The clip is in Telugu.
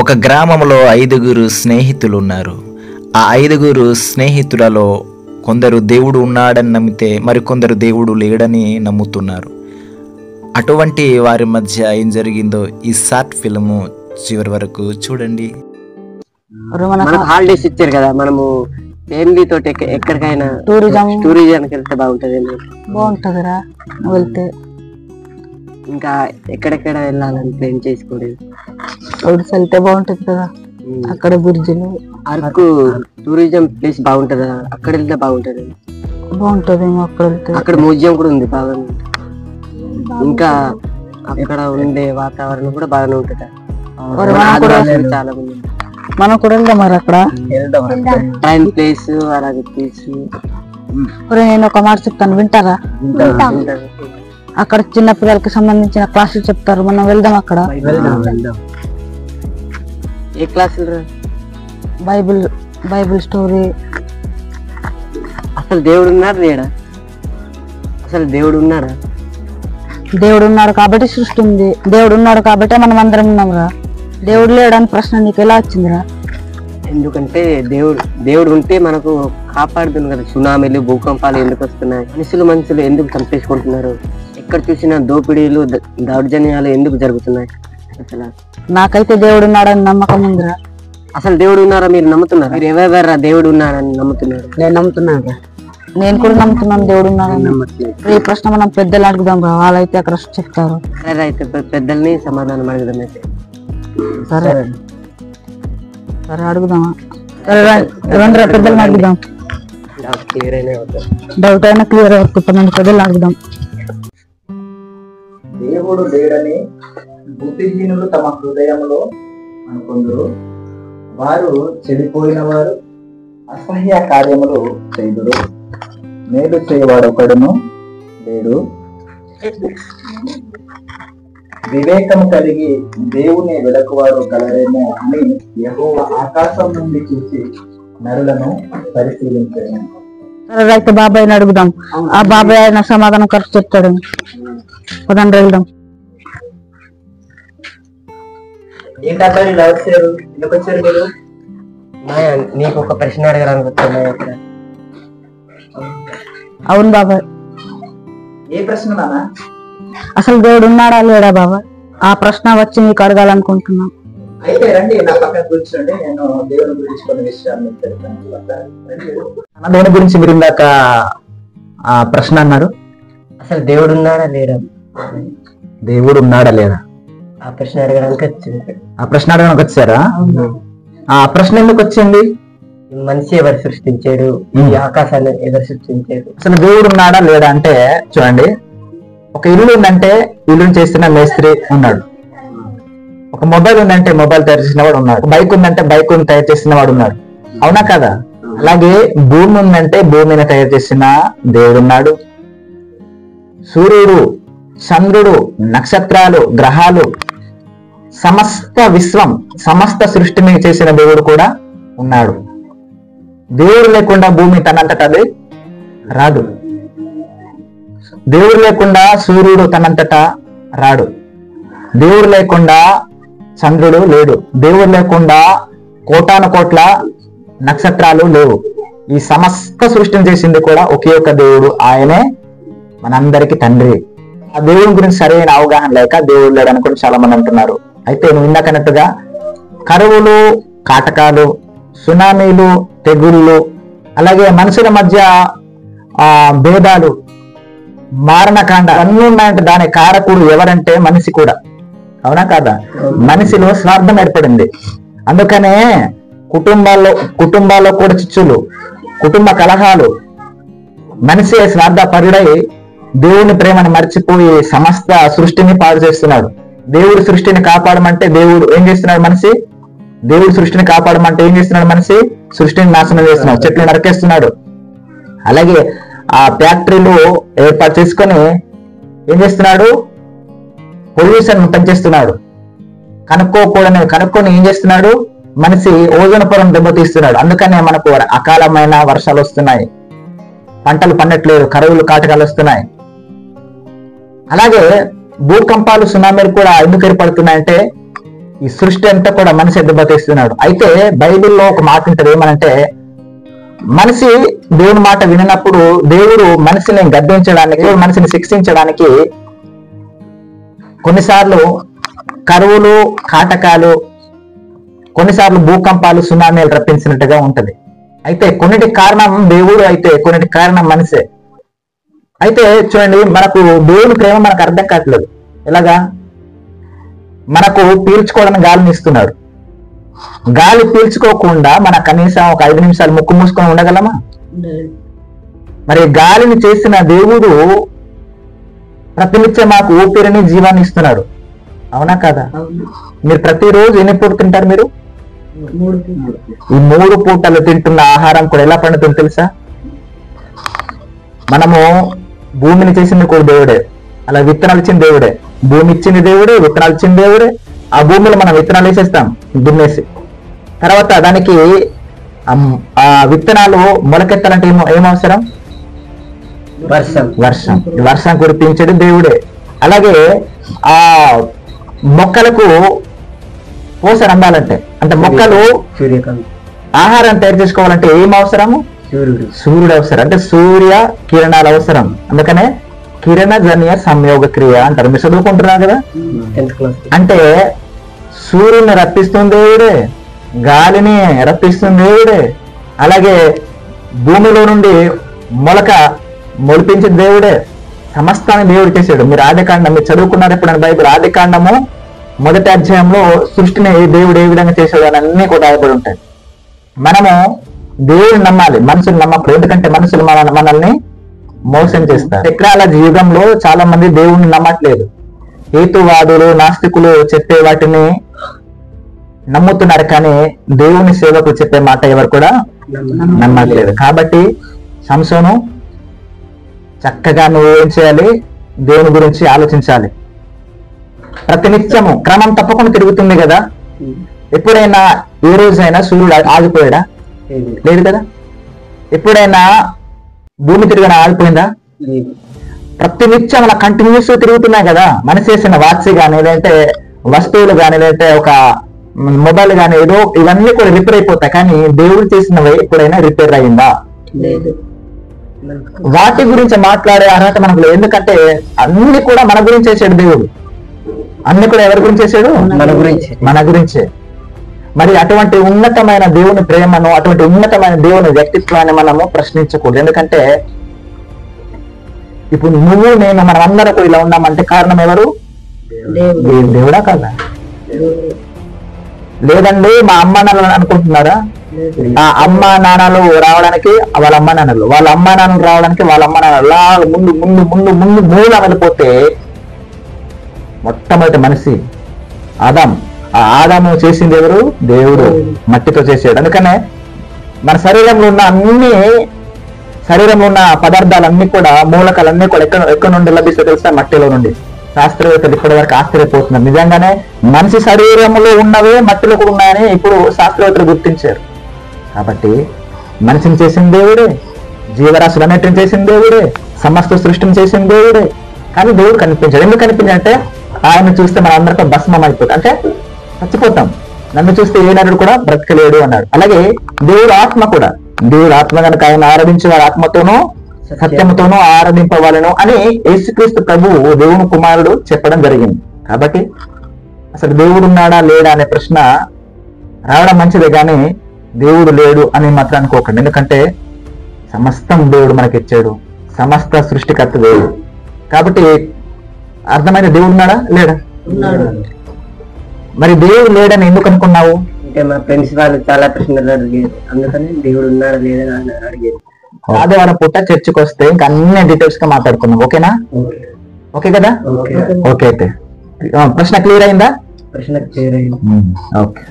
ఒక గ్రామంలో 5గురు స్నేహితులు ఉన్నారు. ఆ 5గురు స్నేహితులలో కొందరు దేవుడు ఉన్నాడని నమ్మితే మరికొందరు దేవుడు లేడని నమ్ముతున్నారు. అటువంటి వారి మధ్య ఏం జరిగిందో ఈ షార్ట్ ఫిల్మ్ చివరి వరకు చూడండి. మనకు హాలిడేస్ ఇచ్చారు కదా, మనము ఫ్యామిలీ తోటి ఎక్కడికైనా టూరిజంకి వెళ్తే బాగుంటదిరా. వెళ్తే ఇంకా ఎక్కడెక్కడ వెళ్ళాలని ప్లాన్ చేసుకోండి. వెళ్తే బాగుంటది కదా, అక్కడ బుర్జులు. అరకు టూరిజం ప్లేస్ బాగుంటదా? అక్కడ వెళ్తే బాగుంటది. అక్కడ మ్యూజియం కూడా ఉంది బాగా. ఇంకా అక్కడ ఉండే వాతావరణం కూడా బాగానే ఉంటది. చాలా మంది మనం కూడా వెళ్దాం. మరి అక్కడ టైం ప్లేస్ అలాగే ప్లేస్. నేను ఒక మాట చెప్తాను, వింటారా? అక్కడ చిన్న పిల్లలకి సంబంధించిన క్లాసులు చెప్తారు, మనం వెళ్దాం అక్కడ. ఏ క్లాసులు? Bible story. అసలు దేవుడు ఉన్నాడు లేడా? అసలు దేవుడు ఉన్నాడా? దేవుడు ఉన్నాడు కాబట్టి సృష్టి ఉంది. దేవుడు ఉన్నాడు కాబట్టి మనం అందరం ఉన్నాం రా. దేవుడు లేడని ప్రశ్న నీకు ఎలా వచ్చిందిరా? ఎందుకంటే దేవుడు ఉంటే మనకు కాపాడుతుంది కదా. సునామీలు, భూకంపాలు ఎందుకు వస్తున్నాయి? మనుషులు ఎందుకు చంపేసుకుంటున్నారు? ఎక్కడ చూసినా దోపిడీలు, దౌర్జన్యాలు ఎందుకు జరుగుతున్నాయి? అసలు నాకైతే దేవుడు ఉన్నాడని నమ్మకం ఉందిరా. అసలు దేవుడు ఉన్నారా? మీరు నమ్ముతున్నారా? మీరు ఎవరెవరా దేవుడు ఉన్నాడని నమ్ముతున్నారు? నేను నమ్ముతున్నాను. నేను కూడా నమ్ముతున్నాను దేవుడు ఉన్నాడని. ఈ ప్రశ్న మనం పెద్దలు అడుగుదాం రా, వాళ్ళైతే అక్కడ చెప్తారు. సరే అయితే పెద్దల్ని సమాధానం అడుగుదాం. అయితే సరే సరే అడుగుదామా? సరే పెద్దల్ని అడుగుదాం. డౌట్ అయినా క్లియర్ అవుతుంది. పెద్దలు అడుగుదాం. దేవుడు లేడని బుద్ధిహీనులు తమ హృదయంలో అనుకుందరు. వారు చెడిపోయిన వారు, అసహ్య కార్యములు చేయుదురు. మేలు చేయవాడు ఒకడును లేడు. వివేకము కలిగి దేవుని వెదకువారు కలరేమో అని యెహోవా ఆకాశం నుండి చూసి నరులను పరిశీలించాను. అయితే బాబాయ్ని అడుగుదాం. ఆ బాబాయ్ ఆయన సమాధానం కరెక్ట్ చెప్తాడు. పదండి వెళ్దాం. నీకు ఒక ప్రశ్న అడగాలనుకుంటున్నా. అవును బాబాయ్. ఏ ప్రశ్న నాన్న? అసలు దేవుడు ఉన్నాడా లేడా బాబాయ్? ఆ ప్రశ్న వచ్చి నీకు అడగాలనుకుంటున్నా. అయితే రండి, నా పక్కన కూర్చోండి. నేను దేవుని గురించి కొన్ని విషయాలు తెలుస్తాను. దేవుని గురించి మీరు ఇందాక ప్రశ్న అన్నారు. అసలు దేవుడు ఉన్నాడా లేడా? దేవుడు ఉన్నాడా లేడా? ఆ ప్రశ్న అడగడానికి వచ్చింది. ఆ ప్రశ్న అడగడానికి వచ్చారా? ఆ ప్రశ్న ఎందుకు వచ్చింది? మనిషి ఎవరు సృష్టించాడు? ఈ ఆకాశాన్ని ఎవరు సృష్టించాడు? అసలు దేవుడు ఉన్నాడా లేడా అంటే చూడండి, ఒక ఇల్లు ఉందంటే ఇల్లుని చేస్తున్న మేస్త్రి ఉన్నాడు. ఒక మొబైల్ ఉందంటే మొబైల్ తయారు చేసిన వాడు ఉన్నాడు. బైక్ ఉందంటే బైక్ తయారు చేసిన వాడు ఉన్నాడు. అవునా కదా? అలాగే భూమి ఉందంటే భూమిని తయారు చేసిన దేవుడు ఉన్నాడు. సూర్యుడు, చంద్రుడు, నక్షత్రాలు, గ్రహాలు, సమస్త విశ్వం, సమస్త సృష్టిని చేసిన దేవుడు కూడా ఉన్నాడు. దేవుడు లేకుండా భూమి తనంతట అది రాదు. దేవుడు లేకుండా సూర్యుడు తనంతటా రాడు. దేవుడు లేకుండా చంద్రుడు లేడు. దేవుడు లేకుండా కోటాను కోట్ల నక్షత్రాలు లేవు. ఈ సమస్త సృష్టిని చేసింది కూడా ఒకే ఒక దేవుడు. ఆయనే మనందరికి తండ్రి. ఆ దేవుడి గురించి సరైన అవగాహన లేక దేవుడు లేడని కూడా చాలా మంది అంటున్నారు. అయితే నువ్వు ఇందాకన్నట్టుగా కరువులు, కాటకాలు, సునామీలు, తెగుళ్ళు, అలాగే మనుషుల మధ్య భేదాలు, మారణకాండ అన్నీ ఉన్నాయంటే దాని కారకుడు ఎవరంటే మనిషి కూడా. అవునా కాదా? మనిషిలో స్వార్థం ఏర్పడింది. అందుకనే కుటుంబాల్లో కూడా చిచ్చులు, కుటుంబ కలహాలు. మనిషి స్వార్థపరుడై దేవుని ప్రేమను మర్చిపోయి సమస్త సృష్టిని పాడు చేస్తున్నాడు. దేవుడు సృష్టిని కాపాడమంటే దేవుడు ఏం చేస్తున్నాడు? మనిషి దేవుడు సృష్టిని కాపాడమంటే ఏం చేస్తున్నాడు? మనిషి సృష్టిని నాశనం చేస్తున్నాడు, చెట్లు నరికేస్తున్నాడు. అలాగే ఆ ఫ్యాక్టరీలు ఏర్పాటు చేసుకొని ఏం చేస్తున్నాడు? పొల్యూషన్ పెంచేస్తున్నాడు. కనుక్కొని ఏం చేస్తున్నాడు? మనిషి ఓజోన్ పొరను దెబ్బతీస్తున్నాడు. అందుకనే మనకు అకాలమైన వర్షాలు వస్తున్నాయి, పంటలు పండట్లేదు, కరువులు, కాటకాలు వస్తున్నాయి. అలాగే భూకంపాలు, సునామీలు కూడా ఎందుకు ఏర్పడుతున్నాయంటే ఈ సృష్టి అంతా కూడా మనిషి దెబ్బతీస్తున్నాడు. అయితే బైబిల్లో ఒక మాట ఉంటుంది, ఏమనంటే మనిషి దేవుని మాట వినప్పుడు దేవుడు మనిషిని గద్దించడానికి, మనిషిని శిక్షించడానికి కొన్నిసార్లు కరువులు, కాటకాలు, కొన్నిసార్లు భూకంపాలు, సునామీలు రప్పించినట్టుగా ఉంటది. అయితే కొన్నిటి కారణం దేవుడు, అయితే కొన్నిటి కారణం మనిషే. అయితే చూడండి, మనకు దేవుని ప్రేమ మనకు అర్థం కావట్లేదు. ఎలాగా? మనకు పీల్చుకోవడానికి గాలిని ఇస్తున్నాడు. గాలి పీల్చుకోకుండా మన కనీసం ఒక 5 నిమిషాలు ముక్కు మూసుకొని ఉండగలమా? మరి గాలిని చేసిన దేవుడు ప్రతినిత్యం మాకు ఊపిరిని, జీవాన్ని ఇస్తున్నాడు. అవునా కాదా? మీరు ప్రతిరోజు ఎన్ని పూట తింటారు? మీరు ఈ 3 పూటలు తింటున్న ఆహారం కూడా ఎలా పండుతుంది తెలుసా? మనము భూమిని చేసింది కూడా దేవుడే, అలా విత్తనాలు ఇచ్చిన దేవుడే, భూమి ఇచ్చింది దేవుడే, విత్తనాలు ఇచ్చింది దేవుడే. ఆ భూమిలో మనం విత్తనాలు వేసేస్తాం దున్నేసి, తర్వాత దానికి ఆ విత్తనాలు మొలకెత్తాలంటే ఏం అవసరం? వర్షం కురిపించేది దేవుడే. అలాగే ఆ మొక్కలకు పోషణ అందాలంటే, అంటే మొక్కలు ఆహారం తయారు చేసుకోవాలంటే ఏం అవసరము? సూర్యుడు అవసరం. అంటే సూర్య కిరణాలు అవసరం. అందుకనే కిరణజన్య సంయోగ క్రియ అంటారు. మీరు చదువుకుంటున్నారు కదా. అంటే సూర్యుని రప్పిస్తుంది దేవుడే, గాలిని రప్పిస్తుంది దేవుడే, అలాగే భూమిలో నుండి మొలిపించిన దేవుడే, సమస్తాన్ని దేవుడు చేశాడు. మీరు ఆదికాండం మీరు చదువుకున్నారు ఎప్పుడైనా బైబిల్? ఆదికాండము 1వ అధ్యాయంలో సృష్టిని దేవుడు ఏ విధంగా చేశాడు అని అన్ని కూడా రాయబడి ఉంటాయి. మనము దేవుడిని నమ్మాలి, మనుషులు నమ్మకూడదు. ఎందుకంటే మనుషులు మనల్ని మోసం చేస్తారు. టెక్నాలజీ యుగంలో చాలా మంది దేవుడిని నమ్మట్లేదు. హేతువాదులు, నాస్తికులు చెప్పే వాటిని నమ్ముతున్నారు, కానీ దేవుని సేవకులు చెప్పే మాట ఎవరు కూడా నమ్మట్లేదు. కాబట్టి సంసోను చక్కగా నువ్వు ఏం చేయాలి? దేవుని గురించి ఆలోచించాలి. ప్రతినిత్యము క్రమం తప్పకుండా తిరుగుతుంది కదా. ఎప్పుడైనా ఏ రోజైనా సూర్యుడు ఆగిపోయాడా? లేదు కదా. ఎప్పుడైనా భూమి తిరిగిన ఆగిపోయిందా? ప్రతినిత్యం అలా కంటిన్యూస్ తిరుగుతున్నాయి కదా. మనిషి చేసిన వాచ్ కానీ, లేదంటే వస్తువులు కానీ, లేదంటే ఒక మొబైల్ కానీ, ఏదో ఇవన్నీ కూడా రిపేర్ అయిపోతాయి. కానీ దేవుడు చేసినవి ఎప్పుడైనా రిపేర్ అయిందా? లేదు. వాటి గురించి మాట్లాడే అర్హత మనకు లేదు. ఎందుకంటే అన్ని కూడా మన గురించి చేసాడు దేవుడు. అన్ని కూడా ఎవరి గురించి చేశాడు? మన గురించే. మరి అటువంటి ఉన్నతమైన దేవుని ప్రేమను, అటువంటి ఉన్నతమైన దేవుని వ్యక్తిత్వాన్ని మనము ప్రశ్నించకూడదు. ఎందుకంటే ఇప్పుడు నువ్వు, నేను, మనం అందరూ కూడా ఇలా ఉన్నామంటే కారణం ఎవరు? దేవుడా కాదా? లేదండి మా అమ్మ నాన్నలు అనుకుంటున్నారా? ఆ అమ్మ నాన్నలు రావడానికి వాళ్ళ అమ్మ నాన్నలు, వాళ్ళ అమ్మ నాన్నలు రావడానికి వాళ్ళ అమ్మ నాన్నలు, అలా ముందు ముందు ముందు ముందు మూల వెళ్ళిపోతే మొట్టమొదటి మనిషి ఆదాం. ఆ ఆదాము చేసింది ఎవరు? దేవుడు మట్టితో చేసాడు. అందుకనే మన శరీరంలో ఉన్న పదార్థాలన్నీ కూడా, మూలకాలన్నీ కూడా ఎక్కడ నుండి లభిస్తే తెలుసా? మట్టిలో నుండి. శాస్త్రవేత్తలు ఇప్పటి వరకు ఆశ్చర్యపోతున్నారు. నిజంగానే మనిషి శరీరంలో ఉన్నవే మట్టిలో కూడా ఉన్నాయని ఇప్పుడు శాస్త్రవేత్తలు గుర్తించారు. కాబట్టి మనిషిని చేసిన దేవుడే, జీవరాశులన్నిటిని చేసిన దేవుడే, సమస్త సృష్టిని చేసిన దేవుడే. కానీ దేవుడు కనిపించాడు. ఎందుకు కనిపించాడంటే ఆయన చూస్తే మన అందరికీ భస్మం అయిపోతుంది, అంటే చచ్చిపోతాం. నన్ను చూస్తే ఏ నరుడు కూడా బ్రతకలేడు అన్నాడు. అలాగే దేవుడు ఆత్మ కూడా, దేవుడు ఆత్మ కనుక ఆయన ఆరాధించే వారి ఆత్మతోనూ సత్యముతోనూ ఆరాధింపవాలను అని యేసుక్రీస్తు ప్రభువు దేవుని కుమారుడు చెప్పడం జరిగింది. కాబట్టి అసలు దేవుడు ఉన్నాడా లేడా అనే ప్రశ్న రావడం మంచిదే, కానీ దేవుడు లేడు అని మాత్రం అనుకోకండి. ఎందుకంటే సమస్తం దేవుడు మనకిచ్చాడు, సమస్త సృష్టికర్త దేవుడు. కాబట్టి అర్థమైన దేవుడు ఉన్నాడా లేడా? మరి దేవుడు లేడని ఎందుకు అనుకున్నావు? అంటే మా ఫ్రెండ్స్ వాళ్ళు చాలా ప్రశ్నలు అడిగారు, అందుకని దేవుడు ఉన్నాడా లేదని అడిగారు. ఆదివారం పూట చర్చికి వస్తే ఇంకా అన్ని డీటెయిల్స్ గా మాట్లాడుకుందాం. ఓకేనా? ఓకే కదా? ఓకే. అయితే ప్రశ్న క్లియర్ అయిందా? ప్రశ్న క్లియర్ అయింది. ఓకే.